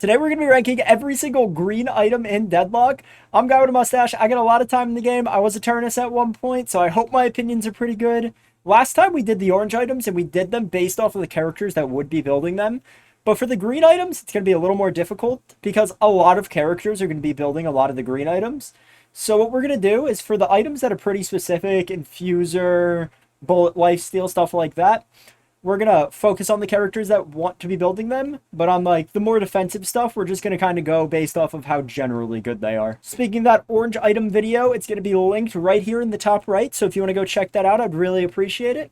Today we're going to be ranking every single green item in Deadlock. I'm Guy with a Mustache. I got a lot of time in the game. I was a Turnus at one point, so I hope my opinions are pretty good. Last time we did the orange items, and we did them based off of the characters that would be building them. But for the green items, it's going to be a little more difficult because a lot of characters are going to be building a lot of the green items. So what we're going to do is for the items that are pretty specific, Infuser, Bullet Lifesteal, stuff like that, we're gonna focus on the characters that want to be building them, but on like the more defensive stuff, we're just gonna kind of go based off of how generally good they are. Speaking of that orange item video, it's gonna be linked right here in the top right, so if you want to go check that out, I'd really appreciate it.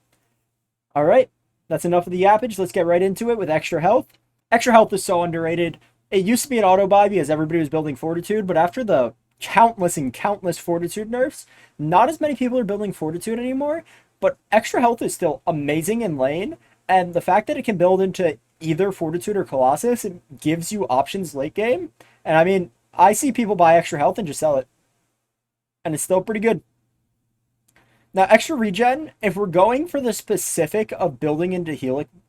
All right, that's enough of the yappage. Let's get right into it with extra health. Extra health is so underrated. It used to be an auto buy because everybody was building fortitude, but after the countless and countless fortitude nerfs, not as many people are building fortitude anymore. But extra health is still amazing in lane, and the fact that it can build into either Fortitude or Colossus, it gives you options late game. And I mean, I see people buy extra health and just sell it, and it's still pretty good. Now, extra regen, if we're going for the specific of building into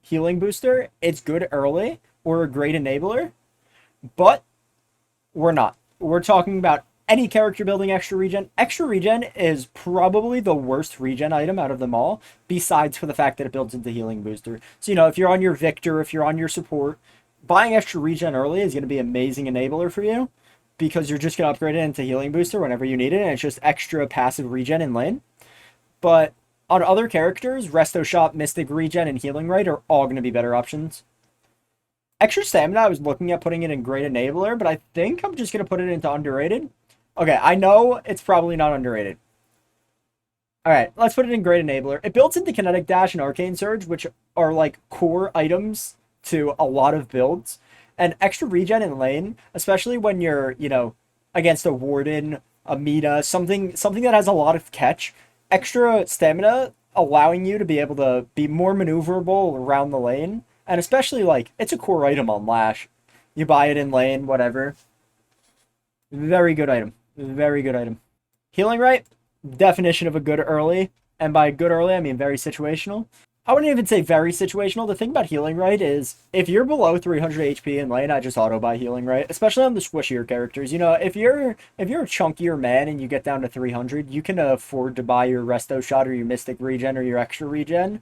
healing booster, it's good early or a great enabler, but we're not. We're talking about any character building extra regen. Extra regen is probably the worst regen item out of them all, besides for the fact that it builds into healing booster. So, if you're on your Victor, if you're on your support, buying extra regen early is going to be an amazing enabler for you, because you're just going to upgrade it into healing booster whenever you need it, and it's just extra passive regen in lane. But on other characters, Resto Shop, Mystic Regen, and Healing Right are all going to be better options. Extra stamina, I was looking at putting it in great enabler, but I think I'm just going to put it into underrated. Okay, I know it's probably not underrated. Alright, let's put it in Great Enabler. It builds into Kinetic Dash and Arcane Surge, which are like core items to a lot of builds. And extra regen in lane, especially when you're, against a Warden, a Meta, something that has a lot of catch. Extra stamina allowing you to be able to be more maneuverable around the lane. And especially, like, it's a core item on Lash. You buy it in lane, whatever. Very good item. Very good item. Healing Right, definition of a good early. And by good early, I mean very situational. I wouldn't even say very situational. The thing about Healing Right is, if you're below 300 HP in lane, I just auto buy Healing Right. Especially on the squishier characters. If you're a chunkier man and you get down to 300, you can afford to buy your Resto Shot or your Mystic Regen or your Extra Regen.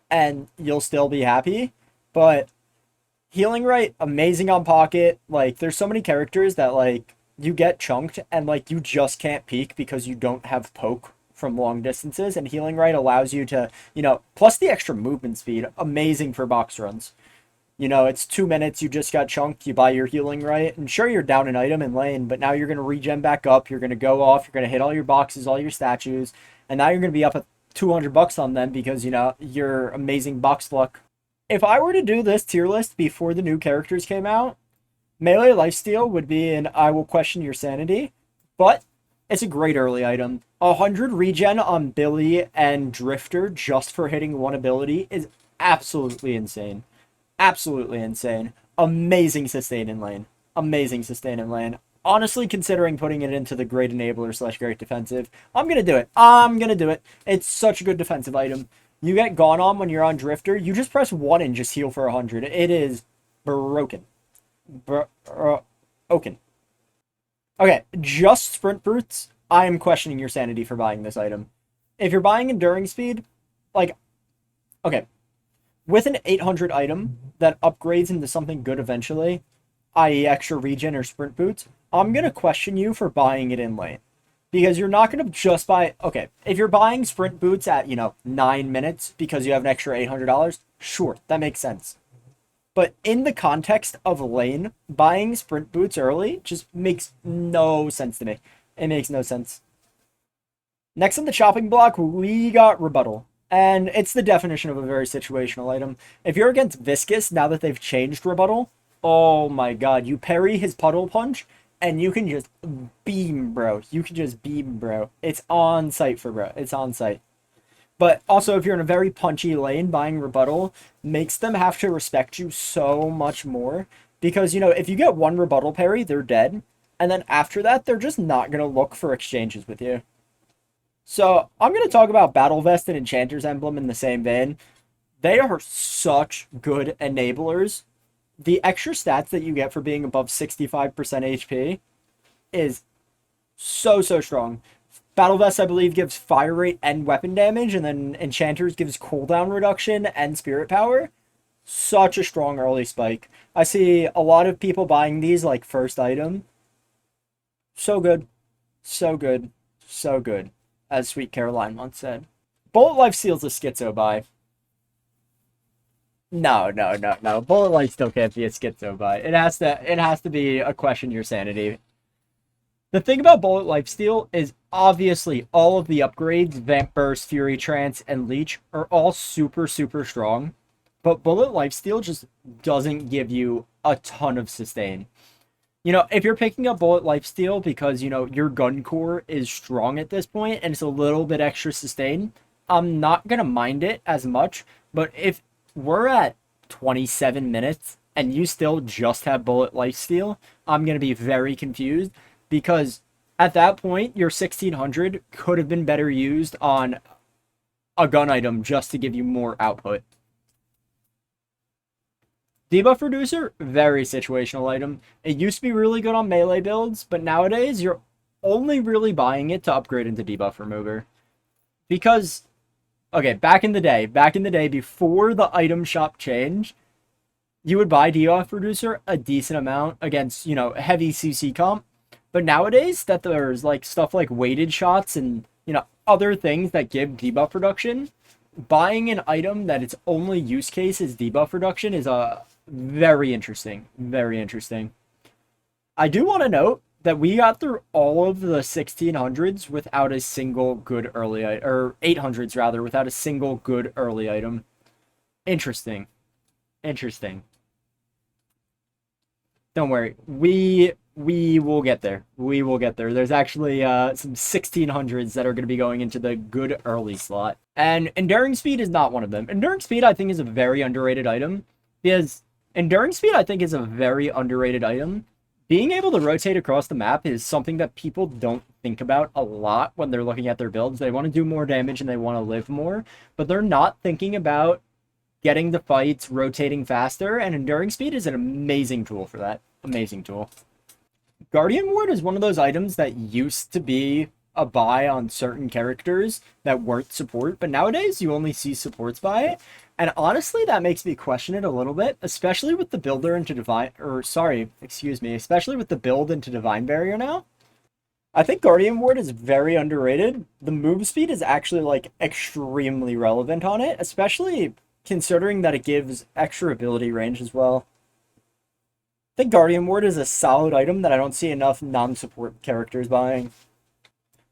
And you'll still be happy. But Healing Right, amazing on pocket. Like, there's so many characters that, like, you get chunked and like you just can't peek because you don't have poke from long distances, and Healing Right allows you to, plus the extra movement speed, amazing for box runs. It's 2 minutes, you just got chunked, you buy your Healing Right, and sure, you're down an item in lane, but now you're going to regen back up, you're going to go off, you're going to hit all your boxes, all your statues, and now you're going to be up at $200 on them because, your amazing box luck. If I were to do this tier list before the new characters came out, Melee Lifesteal would be an I will question your sanity, but it's a great early item. 100 regen on Billy and Drifter just for hitting one ability is absolutely insane. Absolutely insane. Amazing sustain in lane. Amazing sustain in lane. Honestly, considering putting it into the great enabler / great defensive, I'm going to do it. I'm going to do it. It's such a good defensive item. You get gone on when you're on Drifter, you just press 1 and just heal for 100. It is broken. Okay, just sprint brutes. I am questioning your sanity for buying this item. If you're buying enduring speed, like, okay, with an 800 item that upgrades into something good eventually, i.e. extra regen or sprint boots, I'm gonna question you for buying it in lane. Because you're not gonna just buy, okay, if you're buying sprint boots at, 9 minutes because you have an extra $800, sure, that makes sense. But in the context of lane, buying sprint boots early just makes no sense to me. It makes no sense. Next on the chopping block, we got Rebuttal. And it's the definition of a very situational item. If you're against Viscous, now that they've changed Rebuttal, oh my god, you parry his Puddle Punch, and you can just beam, bro. You can just beam, bro. It's on site for bro. It's on site. But also, if you're in a very punchy lane, buying Rebuttal makes them have to respect you so much more. Because, if you get one Rebuttal parry, they're dead. And then after that, they're just not going to look for exchanges with you. So, I'm going to talk about Battle Vest and Enchanter's Emblem in the same vein. They are such good enablers the extra stats that you get for being above 65% HP is so strong. Battle Vest, I believe, gives fire rate and weapon damage, and then Enchanters gives cooldown reduction and spirit power. Such a strong early spike. I see a lot of people buying these like first item. So good. So good. So good. As Sweet Caroline once said. Bullet Life Steal's a schizo buy. No. Bullet Life still can't be a schizo buy. It has to be a question your sanity. The thing about Bullet Lifesteal is obviously all of the upgrades, Vamp Burst, Fury Trance, and Leech, are all super strong. But Bullet Lifesteal just doesn't give you a ton of sustain. If you're picking up Bullet Lifesteal because, your gun core is strong at this point and it's a little bit extra sustain, I'm not going to mind it as much. But if we're at 27 minutes and you still just have Bullet Lifesteal, I'm going to be very confused because at that point, your 1600 could have been better used on a gun item just to give you more output. Debuff Reducer, very situational item. It used to be really good on melee builds, but nowadays you're only really buying it to upgrade into Debuff Remover. Because, okay, back in the day, before the item shop changed, you would buy Debuff Reducer a decent amount against, heavy CC comp. But nowadays, that there's like stuff like weighted shots and, other things that give debuff reduction, buying an item that its only use case is debuff reduction is a very interesting. Very interesting. I do want to note that we got through all of the 1600s without a single good early item, or 800s rather, without a single good early item. Interesting. Interesting. Don't worry. We will get there. We will get there. There's actually some 1600s that are going to be going into the good early slot. And Enduring Speed is not one of them. Enduring Speed, I think, is a very underrated item. Because Enduring Speed, I think, is a very underrated item. Being able to rotate across the map is something that people don't think about a lot when they're looking at their builds. They want to do more damage and they want to live more. But they're not thinking about getting the fights, rotating faster. And Enduring Speed is an amazing tool for that. Amazing tool. Guardian Ward is one of those items that used to be a buy on certain characters that weren't support, but nowadays you only see supports buy it. And honestly, that makes me question it a little bit, especially with the builder into especially with the build into Divine Barrier now. I think Guardian Ward is very underrated. The move speed is actually like extremely relevant on it, especially considering that it gives extra ability range as well. I think Guardian Ward is a solid item that I don't see enough non-support characters buying.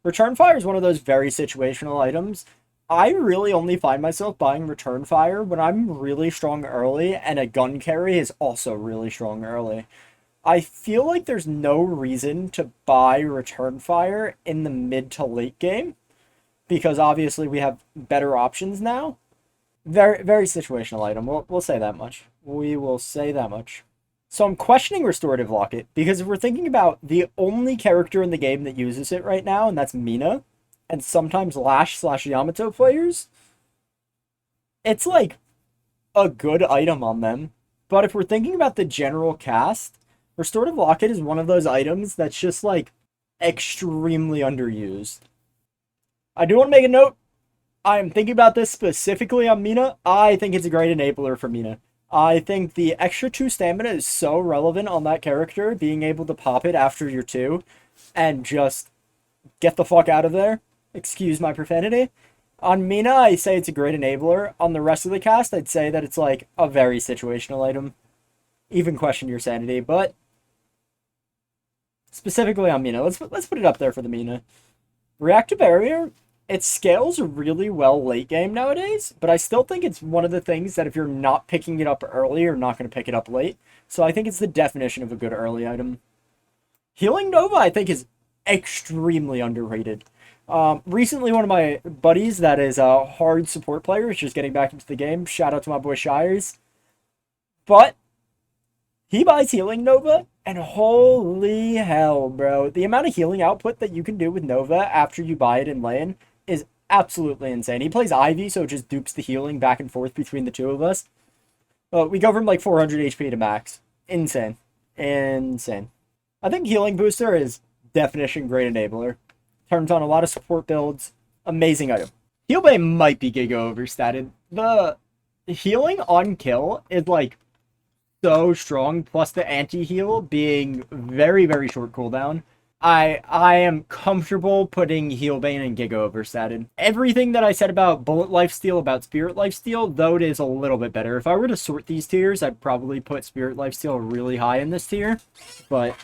Return Fire is one of those very situational items. I really only find myself buying Return Fire when I'm really strong early and a gun carry is also really strong early. I feel like there's no reason to buy Return Fire in the mid to late game because obviously we have better options now. Very situational item. We'll say that much. We will say that much. So I'm questioning Restorative Locket, because if we're thinking about the only character in the game that uses it right now, and that's Mina, and sometimes Lash/Yamato players, it's like a good item on them. But if we're thinking about the general cast, Restorative Locket is one of those items that's just like extremely underused. I do want to make a note. I am thinking about this specifically on Mina. I think it's a great enabler for Mina. I think the extra 2 stamina is so relevant on that character, being able to pop it after your 2 and just get the fuck out of there. Excuse my profanity. On Mina, I say it's a great enabler. On the rest of the cast, I'd say that it's like a very situational item. Even question your sanity, but specifically on Mina, let's put it up there for the Mina. Reactive Barrier, it scales really well late game nowadays, but I still think it's one of the things that if you're not picking it up early, you're not going to pick it up late. So I think it's the definition of a good early item. Healing Nova, I think, is extremely underrated. Recently, one of my buddies that is a hard support player is just getting back into the game. Shout out to my boy Shires. But he buys Healing Nova, and holy hell, bro. The amount of healing output that you can do with Nova after you buy it in lane is absolutely insane. He plays Ivy, so it just dupes the healing back and forth between the two of us. We go from like 400 HP to max. Insane. Insane. I think Healing Booster is definition great enabler. Turns on a lot of support builds. Amazing item. Heal Bay might be Giga overstated. The healing on kill is like so strong, plus the anti-heal being very, very short cooldown. I am comfortable putting Healbane and Giga overstated. Everything that I said about Bullet Lifesteal, about Spirit Lifesteal, though it is a little bit better. If I were to sort these tiers, I'd probably put Spirit Lifesteal really high in this tier, but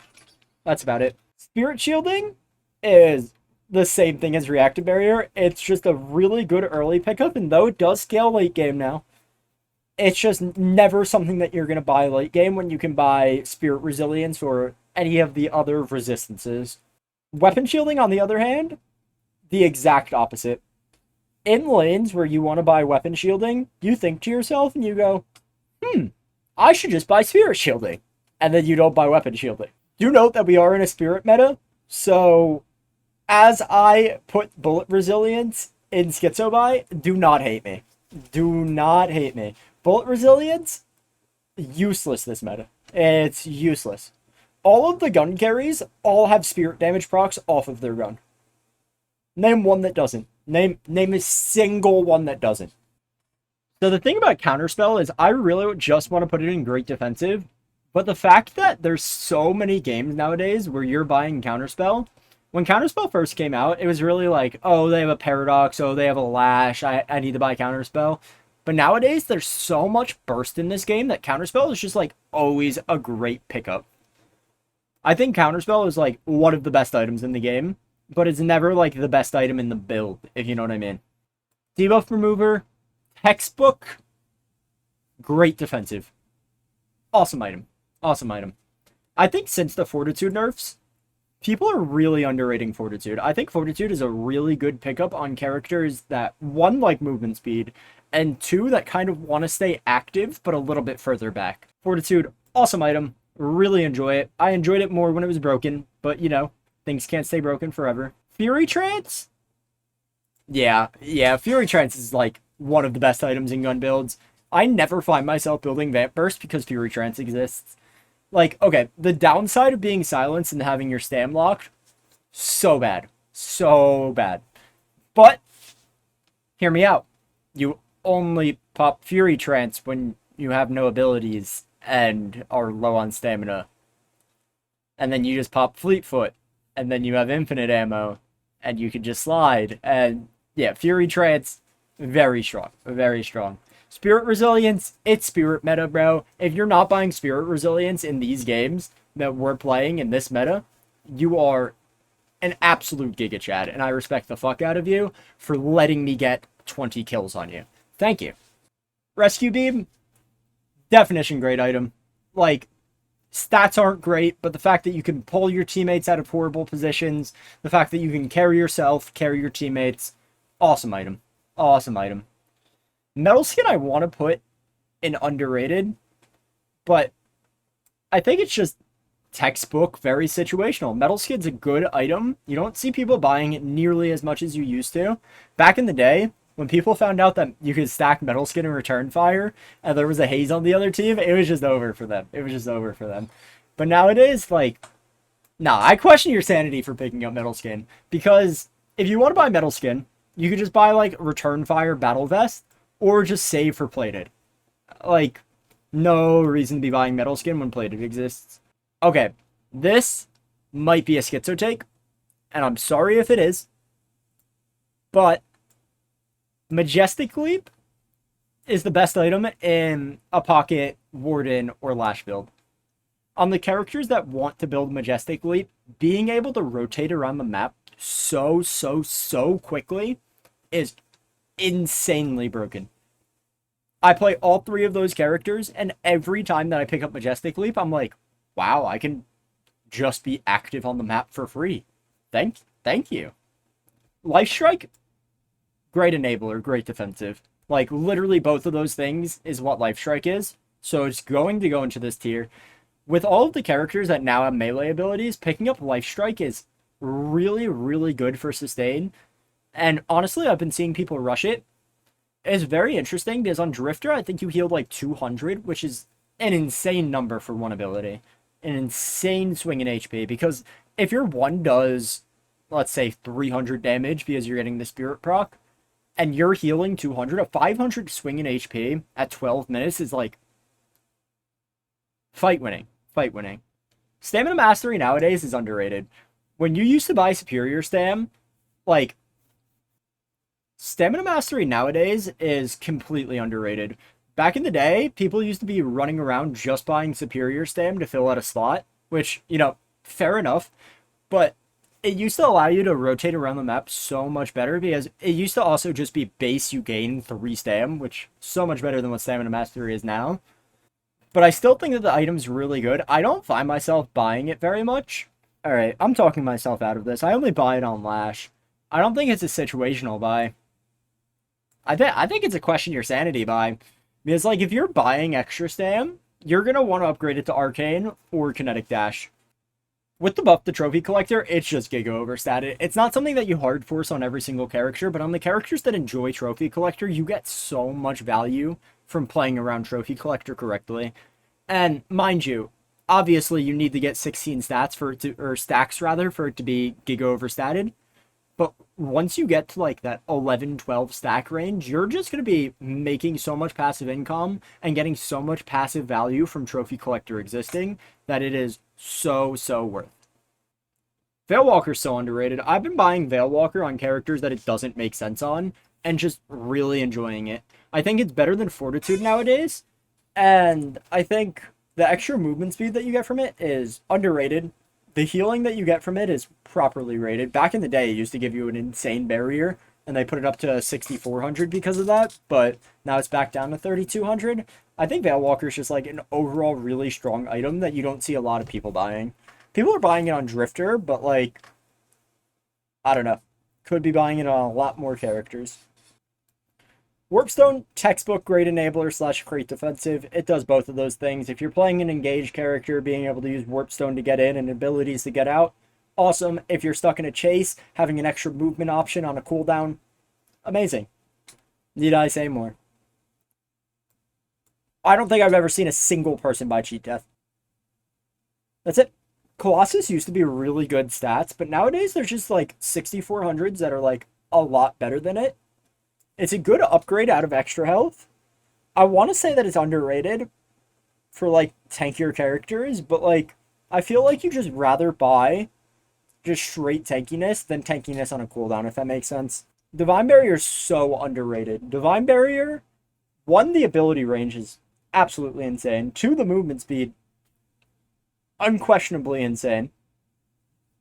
that's about it. Spirit Shielding is the same thing as Reactive Barrier. It's just a really good early pickup, and though it does scale late game now, it's just never something that you're going to buy late game when you can buy Spirit Resilience or any of the other resistances. Weapon Shielding, on the other hand, the exact opposite. In lanes where you want to buy Weapon Shielding, you think to yourself and you go, I should just buy Spirit Shielding. And then you don't buy Weapon Shielding. Do note that we are in a Spirit meta, so as I put Bullet Resilience in Schizo Buy, do not hate me. Do not hate me. Bullet Resilience, useless this meta. It's useless. All of the gun carries all have spirit damage procs off of their gun. Name one that doesn't. Name a single one that doesn't. So the thing about Counterspell is I really just want to put it in great defensive, but the fact that there's so many games nowadays where you're buying Counterspell, when Counterspell first came out, it was really like, oh, they have a Paradox, oh, they have a Lash, I need to buy Counterspell. But nowadays, there's so much burst in this game that Counterspell is just like always a great pickup. I think Counterspell is like one of the best items in the game, but it's never like the best item in the build, if you know what I mean. Debuff Remover, textbook, great defensive. Awesome item. Awesome item. I think since the Fortitude nerfs, people are really underrating Fortitude. I think Fortitude is a really good pickup on characters that, one, like movement speed, and two, that kind of want to stay active, but a little bit further back. Fortitude, awesome item. Really enjoy it. I enjoyed it more when it was broken, but, you know, things can't stay broken forever. Fury Trance? Yeah, Fury Trance is, like, one of the best items in gun builds. I never find myself building Vamp Burst because Fury Trance exists. Like, okay, the downside of being silenced and having your stam locked, so bad. So bad. But, hear me out. You only pop Fury Trance when you have no abilities and are low on stamina. And then you just pop Fleet Foot, and then you have infinite ammo, and you can just slide. And, yeah, Fury Trance, very strong. Very strong. Spirit Resilience, it's Spirit meta, bro. If you're not buying Spirit Resilience in these games that we're playing in this meta, you are an absolute Giga Chad, and I respect the fuck out of you for letting me get 20 kills on you. Thank you. Rescue Beam, definition great item. Like, stats aren't great, but the fact that you can pull your teammates out of horrible positions, the fact that you can carry yourself, carry your teammates, awesome item. Awesome item. Metal Skin I want to put in underrated, but I think it's just textbook, very situational. Metal Skin's a good item. You don't see people buying it nearly as much as you used to. Back in the day, when people found out that you could stack Metal Skin and return fire, and there was a haze on the other team, it was just over for them. It was just over for them. But nowadays, like, nah, I question your sanity for picking up Metal Skin, because if you want to buy Metal Skin, you could just buy, like, return fire Battle Vest, or just save for plated. Like, no reason to be buying Metal Skin when plated exists. Okay, this might be a schizo take, and I'm sorry if it is, but Majestic Leap is the best item in a Pocket, Warden, or Lash build. On the characters that want to build Majestic Leap, being able to rotate around the map so quickly is insanely broken. I play all three of those characters, and every time that I pick up Majestic Leap, I'm like, wow, I can just be active on the map for free. Thank you. Life Strike, great enabler, great defensive. Like, literally both of those things is what Life Strike is, so it's going to go into this tier. With all of the characters that now have melee abilities, picking up Life Strike is really good for sustain. And honestly, I've been seeing people rush it. It's very interesting because on Drifter, I think you healed like 200, which is an insane number for one ability. An insane swing in HP. Because if your one does, let's say, 300 damage because you're getting the Spirit proc, and you're healing 200, a 500 swing in HP at 12 minutes is like fight winning. Fight winning. Stamina Mastery nowadays is underrated. When you used to buy Superior Stam, like, Stamina Mastery nowadays is completely underrated. Back in the day, people used to be running around just buying Superior Stam to fill out a slot, which, fair enough, but it used to allow you to rotate around the map so much better because it used to also just be base you gain 3 Stam, which is so much better than what Stamina Mastery is now. But I still think that the item's really good. I don't find myself buying it very much. Alright, I'm talking myself out of this. I only buy it on Lash. I don't think it's a situational buy. I think it's a question your sanity buy. Because, like, if you're buying extra Stam, you're going to want to upgrade it to Arcane or Kinetic Dash. With the buff, the Trophy Collector, it's just Giga overstated. It's not something that you hard force on every single character, but on the characters that enjoy Trophy Collector, you get so much value from playing around Trophy Collector correctly. And, mind you, obviously you need to get 16 stats for it to, or stacks rather, for it to be Giga overstated. But once you get to like that 11, 12 stack range, you're just going to be making so much passive income and getting so much passive value from Trophy Collector existing that it is so, so worth. Veilwalker's so underrated. I've been buying Veilwalker on characters that it doesn't make sense on and just really enjoying it. I think it's better than Fortitude nowadays, and I think the extra movement speed that you get from it is underrated. The healing that you get from it is properly rated. Back in the day, it used to give you an insane barrier, and they put it up to 6,400 because of that, but now it's back down to 3,200. I think Veilwalker is just like an overall really strong item that you don't see a lot of people buying. People are buying it on Drifter, but like, I don't know. Could be buying it on a lot more characters. Warpstone, textbook great enabler slash great defensive. It does both of those things. If you're playing an engaged character, being able to use Warpstone to get in and abilities to get out, awesome. If you're stuck in a chase, having an extra movement option on a cooldown, amazing. Need I say more? I don't think I've ever seen a single person buy Cheat Death. That's it. Colossus used to be really good stats, but nowadays there's just like 6,400s that are like a lot better than it. It's a good upgrade out of extra health. I want to say that it's underrated for like tankier characters, but like I feel like you just rather buy just straight tankiness than tankiness on a cooldown, if that makes sense. Divine Barrier is so underrated. Divine Barrier, one, the ability range is absolutely insane. Two, the movement speed, unquestionably insane.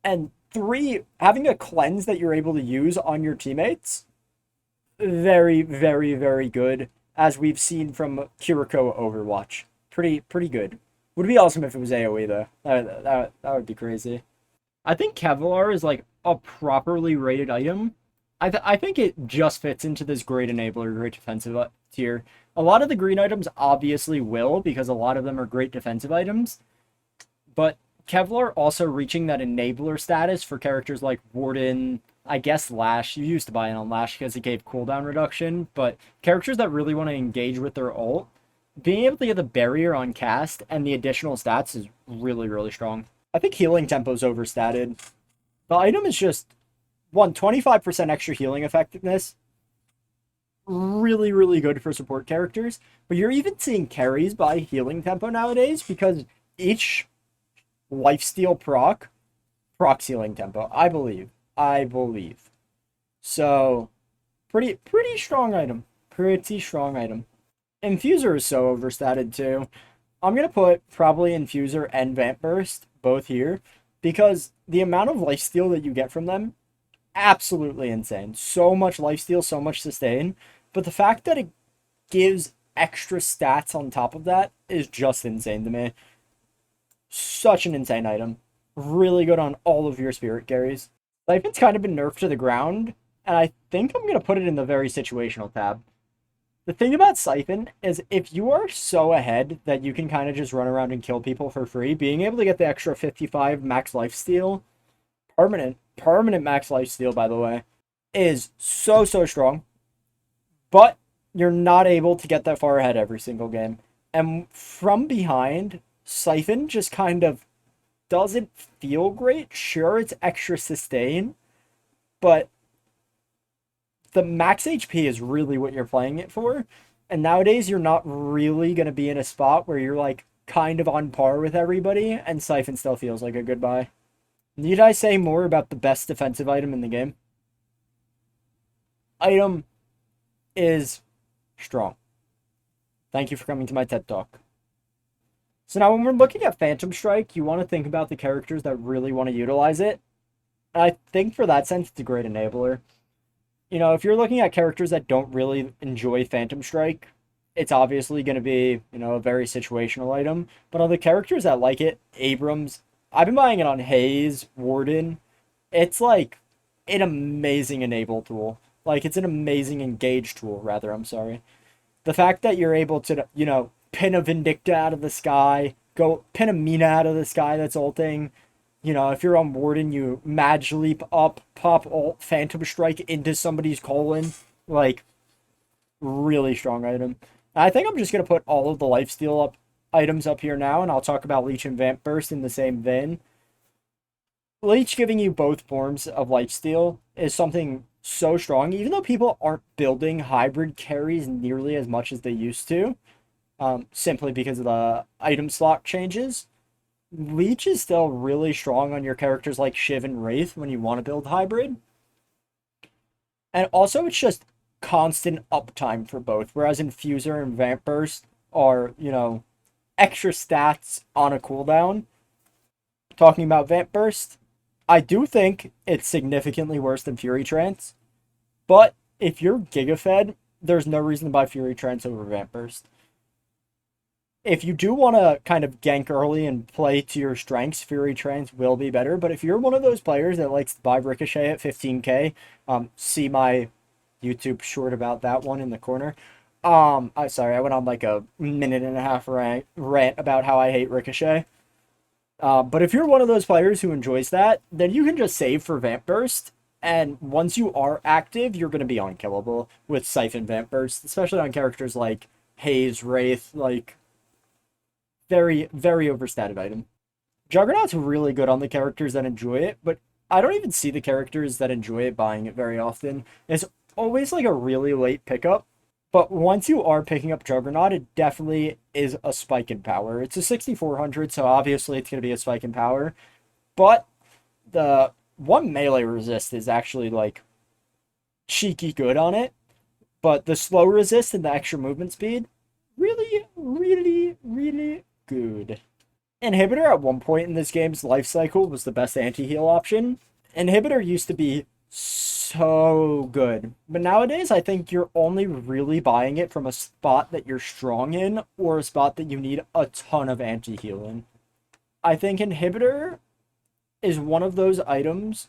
And three, having a cleanse that you're able to use on your teammates, very, very, very good, as we've seen from Kiriko Overwatch. Pretty good. Would be awesome if it was AoE, though. That would be crazy. I think Kevlar is, like, a properly rated item. I think it just fits into this great enabler, great defensive tier. A lot of the green items obviously will, because a lot of them are great defensive items. But Kevlar also reaching that enabler status for characters like Warden, I guess Lash. You used to buy it on Lash because it gave cooldown reduction, but characters that really want to engage with their ult, being able to get the barrier on cast and the additional stats is really, really strong. I think healing tempo is overstated. The item is just, 25% extra healing effectiveness. Really, really good for support characters. But you're even seeing carries buy healing tempo nowadays because each lifesteal procs healing tempo, I believe. So, pretty strong item. Pretty strong item. Infuser is so overstated too. I'm going to put probably Infuser and Vamp Burst both here because the amount of lifesteal that you get from them, absolutely insane. So much lifesteal, so much sustain. But the fact that it gives extra stats on top of that is just insane to me. Such an insane item. Really good on all of your spirit carries. Siphon's kind of been nerfed to the ground, and I think I'm going to put it in the very situational tab. The thing about Siphon is if you are so ahead that you can kind of just run around and kill people for free, being able to get the extra 55 max lifesteal, permanent max lifesteal, by the way, is so strong. But you're not able to get that far ahead every single game. And from behind, Siphon just kind of doesn't feel great. Sure, it's extra sustain, but the max HP is really what you're playing it for. And nowadays, you're not really going to be in a spot where you're like kind of on par with everybody, and Siphon still feels like a good buy. Need I say more about the best defensive item in the game? Item is strong. Thank you for coming to my TED Talk. So now when we're looking at Phantom Strike, you want to think about the characters that really want to utilize it. And I think for that sense, it's a great enabler. You know, if you're looking at characters that don't really enjoy Phantom Strike, it's obviously going to be, you know, a very situational item. But on the characters that like it, Abrams, I've been buying it on Hayes, Warden. It's like an amazing enable tool. Like, it's an amazing engage tool, rather, I'm sorry. The fact that you're able to, you know, pin a Vindicta out of the sky, go pin a Mina out of the sky that's ulting. You know, if you're on Warden, you Mage Leap up, pop ult, Phantom Strike into somebody's colon. Like, really strong item. I think I'm just going to put all of the lifesteal up items up here now, and I'll talk about Leech and Vamp Burst in the same vein. Leech giving you both forms of lifesteal is something so strong, even though people aren't building hybrid carries nearly as much as they used to, simply because of the item slot changes. Leech is still really strong on your characters like Shiv and Wraith when you want to build hybrid. And also, it's just constant uptime for both, whereas Infuser and Vamp Burst are, you know, extra stats on a cooldown. Talking about Vamp Burst, I do think it's significantly worse than Fury Trance, but if you're Gigafed, there's no reason to buy Fury Trance over Vamp Burst. If you do want to kind of gank early and play to your strengths, Fury Trance will be better. But if you're one of those players that likes to buy Ricochet at 15k, see my YouTube short about that one in the corner. I sorry, I went on like a minute and a half rant about how I hate Ricochet. But if you're one of those players who enjoys that, then you can just save for Vamp Burst. And once you are active, you're going to be unkillable with Siphon Vamp Burst, especially on characters like Hayes, Wraith, like very, very overstated item. Juggernaut's really good on the characters that enjoy it, but I don't even see the characters that enjoy it buying it very often. It's always like a really late pickup, but once you are picking up Juggernaut, it definitely is a spike in power. It's a 6400, so obviously it's going to be a spike in power, but the one melee resist is actually like cheeky good on it, but the slow resist and the extra movement speed, really, really, really good. Inhibitor at one point in this game's life cycle was the best anti-heal option. Inhibitor used to be so good, but nowadays I think you're only really buying it from a spot that you're strong in or a spot that you need a ton of anti-heal in. I think Inhibitor is one of those items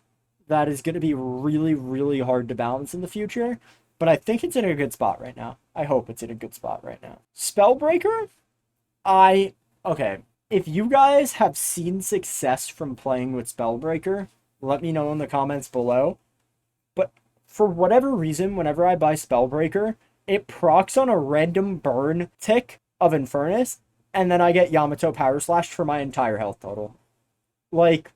that is going to be really, really hard to balance in the future, but I think it's in a good spot right now. I hope it's in a good spot right now. Spellbreaker, okay, if you guys have seen success from playing with Spellbreaker, let me know in the comments below. But for whatever reason, whenever I buy Spellbreaker, it procs on a random burn tick of Infernus, and then I get Yamato Power Slash for my entire health total. Like,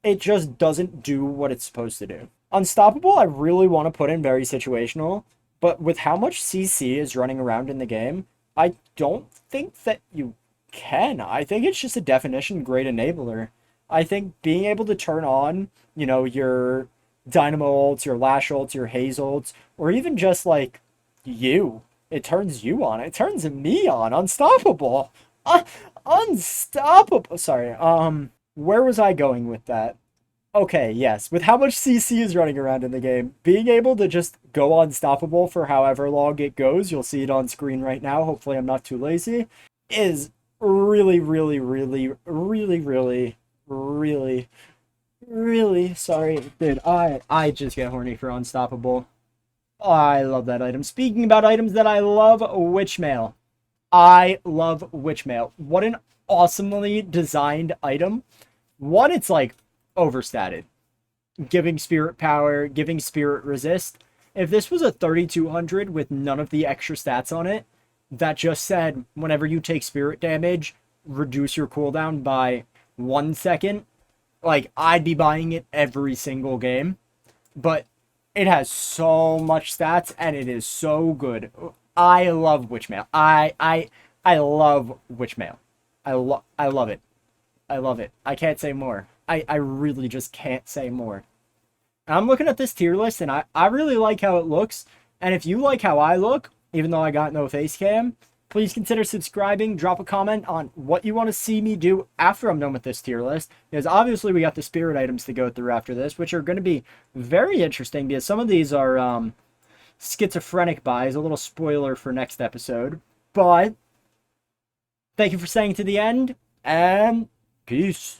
it just doesn't do what it's supposed to do. Unstoppable, I really want to put in very situational, but with how much CC is running around in the game, I don't think that you can. I think it's just a definition great enabler. I think being able to turn on, you know, your Dynamo ults, your Lash ults, your Haze ults, or even just like you, it turns you on. It turns me on. Unstoppable. Unstoppable. Sorry. Where was I going with that? Okay, yes. With how much CC is running around in the game, being able to just go unstoppable for however long it goes, you'll see it on screen right now, hopefully I'm not too lazy, is really, really, really, really, really, really, really, sorry, dude, I just get horny for unstoppable. Oh, I love that item. Speaking about items that I love, Witchmail. I love Witchmail. What an awesomely designed item. One, it's like overstated, giving spirit power, giving spirit resist. If this was a 3200 with none of the extra stats on it, that just said whenever you take spirit damage, reduce your cooldown by 1 second, like, I'd be buying it every single game. But it has so much stats and it is so good. I love Witchmail. I love Witchmail. I love it. I love it. I can't say more. I really just can't say more. I'm looking at this tier list and I really like how it looks. And if you like how I look, even though I got no face cam, please consider subscribing. Drop a comment on what you want to see me do after I'm done with this tier list. Because obviously we got the spirit items to go through after this, which are going to be very interesting because some of these are schizophrenic buys. A little spoiler for next episode. But thank you for staying to the end, and peace.